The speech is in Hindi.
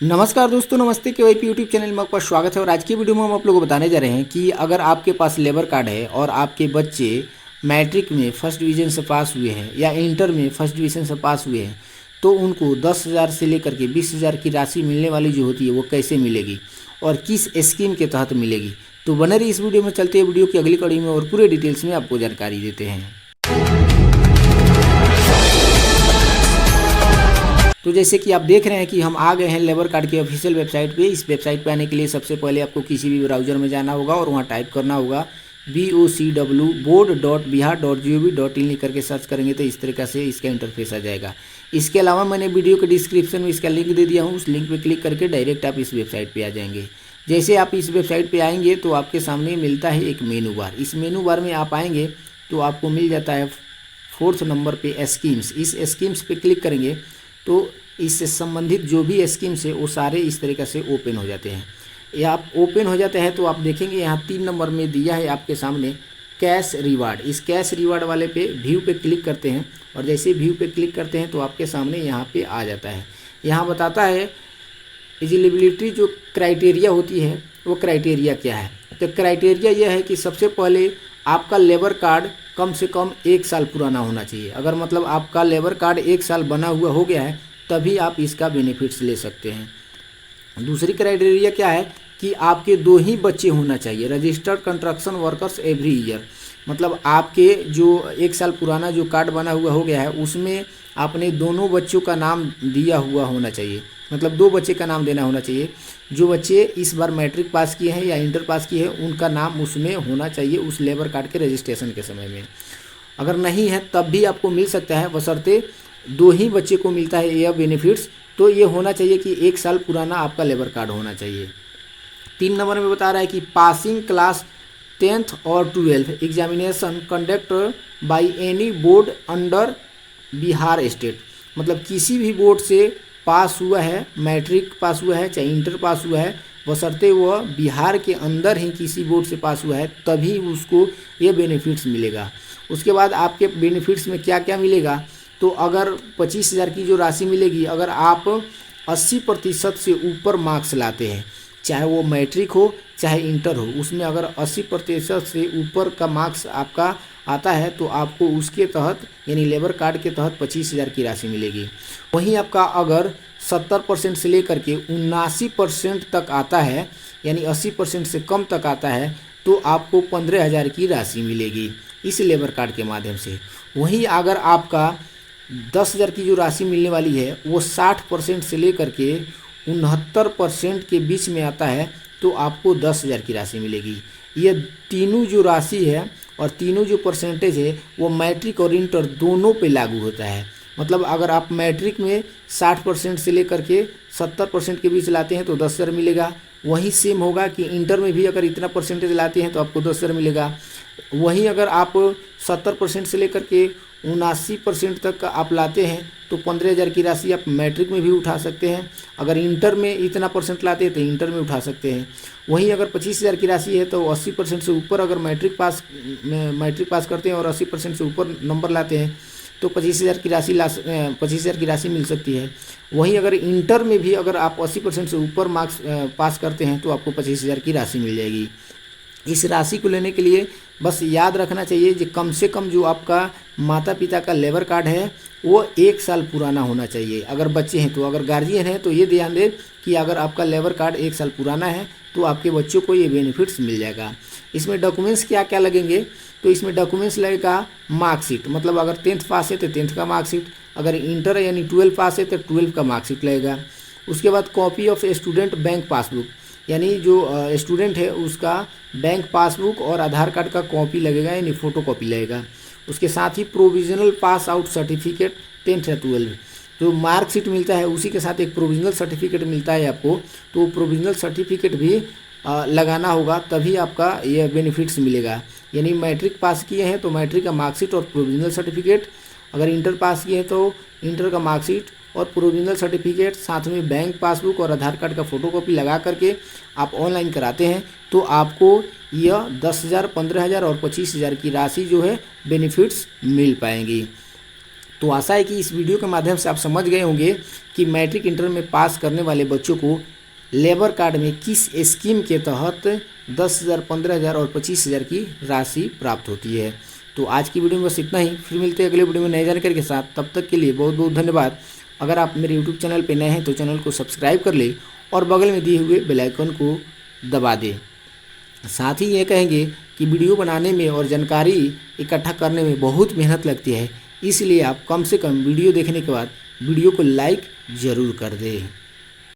नमस्कार दोस्तों, नमस्ते केवाईपी यूट्यूब चैनल में आपका स्वागत है। और आज की वीडियो में हम आप लोगों को बताने जा रहे हैं कि अगर आपके पास लेबर कार्ड है और आपके बच्चे मैट्रिक में फर्स्ट डिवीज़न से पास हुए हैं या इंटर में फर्स्ट डिवीज़न से पास हुए हैं तो उनको 10,000 से लेकर के 20,000 की राशि मिलने वाली जो होती है वो कैसे मिलेगी और किस स्कीम के तहत मिलेगी। तो बने रहिए इस वीडियो में। चलते हैं वीडियो की अगली कड़ी में और पूरे डिटेल्स में आपको जानकारी देते हैं। तो जैसे कि आप देख रहे हैं कि हम आ गए हैं लेबर कार्ड के ऑफिशियल वेबसाइट पे। इस वेबसाइट पे आने के लिए सबसे पहले आपको किसी भी ब्राउज़र में जाना होगा और वहाँ टाइप करना होगा board.bihar.gov.in लिख करके सर्च करेंगे तो इस तरीक़ा से इसका इंटरफेस आ जाएगा। इसके अलावा मैंने वीडियो के डिस्क्रिप्शन में इसका लिंक दे दिया हूँ। उस लिंक पर क्लिक करके डायरेक्ट आप इस वेबसाइट पर आ जाएंगे। जैसे आप इस वेबसाइट पर आएंगे तो आपके सामने मिलता है एक मेनू बार। इस मेनू बार में आप आएंगे तो आपको मिल जाता है 4th नंबर पे स्कीम्स। इस स्कीम्स पे क्लिक करेंगे तो इससे संबंधित जो भी स्कीम्स है वो सारे इस तरीक़े से ओपन हो जाते हैं। ये आप ओपन हो जाते हैं तो आप देखेंगे यहाँ 3 नंबर में दिया है आपके सामने कैश रिवार्ड। इस कैश रिवार्ड वाले पे व्यू पे क्लिक करते हैं और जैसे व्यू पे क्लिक करते हैं तो आपके सामने यहाँ पे आ जाता है। यहाँ बताता है एलिजिबिलिटी जो क्राइटेरिया होती है वो क्राइटेरिया क्या है। तो क्राइटेरिया यह है कि सबसे पहले आपका लेबर कार्ड कम से कम 1 साल पुराना होना चाहिए। अगर मतलब आपका लेबर कार्ड 1 साल बना हुआ हो गया है तभी आप इसका बेनिफिट्स ले सकते हैं। दूसरी क्राइटेरिया क्या है कि आपके 2 ही बच्चे होना चाहिए। Registered construction workers every year, मतलब आपके जो 1 साल पुराना जो कार्ड बना हुआ हो गया है उसमें आपने दोनों बच्चों का नाम दिया हुआ होना चाहिए। मतलब 2 बच्चे का नाम देना होना चाहिए। जो बच्चे इस बार मैट्रिक पास किए हैं या इंटर पास किए हैं उनका नाम उसमें होना चाहिए उस लेबर कार्ड के रजिस्ट्रेशन के समय में। अगर नहीं है तब भी आपको मिल सकता है, बशर्ते 2 ही बच्चे को मिलता है यह बेनिफिट्स। तो ये होना चाहिए कि 1 साल पुराना आपका लेबर कार्ड होना चाहिए। 3 नंबर में बता रहा है कि पासिंग क्लास 10th और 12th examination conduct by any board under Bihar state, मतलब किसी भी बोर्ड से पास हुआ है, मैट्रिक पास हुआ है चाहे इंटर पास हुआ है, बशर्ते वह बिहार के अंदर ही किसी बोर्ड से पास हुआ है तभी उसको ये बेनिफिट्स मिलेगा। उसके बाद आपके बेनिफिट्स में क्या क्या मिलेगा, तो अगर 25,000 की जो राशि मिलेगी, अगर आप 80% से ऊपर मार्क्स लाते हैं, चाहे वो मैट्रिक हो चाहे इंटर हो, उसमें अगर 80% से ऊपर का मार्क्स आपका आता है तो आपको उसके तहत यानी लेबर कार्ड के तहत 25,000 की राशि मिलेगी। वहीं आपका अगर 70% से लेकर के 79% तक आता है यानी 80% से कम तक आता है तो आपको 15,000 की राशि मिलेगी इस लेबर कार्ड के माध्यम से। वहीं अगर आपका 10,000 की जो राशि मिलने वाली है वो 60% से लेकर के 69% के बीच में आता है तो आपको 10,000 की राशि मिलेगी। ये तीनों जो राशि है और तीनों जो परसेंटेज है वो मैट्रिक और इंटर दोनों पे लागू होता है। मतलब अगर आप मैट्रिक में 60% से लेकर के 70% के बीच लाते हैं तो 10,000 मिलेगा। वहीं सेम होगा कि इंटर में भी अगर इतना परसेंटेज लाते हैं तो आपको 10,000 मिलेगा। वहीं अगर आप 70% से लेकर के 79% तक आप लाते हैं तो 15,000 की राशि आप मैट्रिक में भी उठा सकते हैं। अगर इंटर में इतना परसेंट लाते हैं तो इंटर में उठा सकते हैं। वहीं अगर 25,000 की राशि है तो 80% से ऊपर अगर मैट्रिक पास करते हैं और 80% से ऊपर नंबर लाते हैं तो 25,000 की राशि मिल सकती है। वहीं अगर इंटर में भी अगर आप 80% से ऊपर मार्क्स पास करते हैं तो आपको 25,000 की राशि मिल जाएगी। इस राशि को लेने के लिए बस याद रखना चाहिए कि कम से कम जो आपका माता पिता का लेबर कार्ड है वो 1 साल पुराना होना चाहिए। अगर बच्चे हैं तो, अगर गार्जियन है तो ये ध्यान दें कि अगर आपका लेबर कार्ड 1 साल पुराना है तो आपके बच्चों को ये बेनिफिट्स मिल जाएगा। इसमें डॉक्यूमेंट्स क्या क्या लगेंगे, तो इसमें डॉक्यूमेंट्स लगेगा मार्कशीट, मतलब अगर 10th पास है तो 10th का मार्कशीट, अगर इंटर यानी 12 पास है तो 12 का मार्कशीट लगेगा। उसके बाद copy of student bank passbook, यानी जो स्टूडेंट है उसका बैंक पासबुक और आधार कार्ड का कॉपी लगेगा यानी फ़ोटो कॉपी लगेगा। उसके साथ ही provisional pass out certificate 10th या 12 जो मार्कशीट मिलता है उसी के साथ एक प्रोविजनल सर्टिफिकेट मिलता है आपको, तो प्रोविजनल सर्टिफिकेट भी लगाना होगा तभी आपका यह बेनिफिट्स मिलेगा। यानी मैट्रिक पास किए हैं तो मैट्रिक का मार्कशीट और प्रोविजनल सर्टिफिकेट, अगर इंटर पास किए हैं तो इंटर का मार्कशीट और प्रोविजनल सर्टिफिकेट, साथ में बैंक पासबुक और आधार कार्ड का फ़ोटोकॉपी लगा करके आप ऑनलाइन कराते हैं तो आपको यह 10,000, 15,000 और 25,000 की राशि जो है बेनिफिट्स मिल पाएंगी। तो आशा है कि इस वीडियो के माध्यम से आप समझ गए होंगे कि मैट्रिक इंटर में पास करने वाले बच्चों को लेबर कार्ड में किस स्कीम के तहत 10,000, 15,000 और 25,000 की राशि प्राप्त होती है। तो आज की वीडियो में बस इतना ही, फिर मिलते हैं अगले वीडियो में नई जानकारी के साथ। तब तक के लिए बहुत बहुत धन्यवाद। अगर आप मेरे यूट्यूब चैनल पर नए हैं तो चैनल को सब्सक्राइब कर ले और बगल में दिए हुए बेल आइकन को दबा दें। साथ ही ये कहेंगे कि वीडियो बनाने में और जानकारी इकट्ठा करने में बहुत मेहनत लगती है, इसलिए आप कम से कम वीडियो देखने के बाद वीडियो को लाइक ज़रूर कर दें।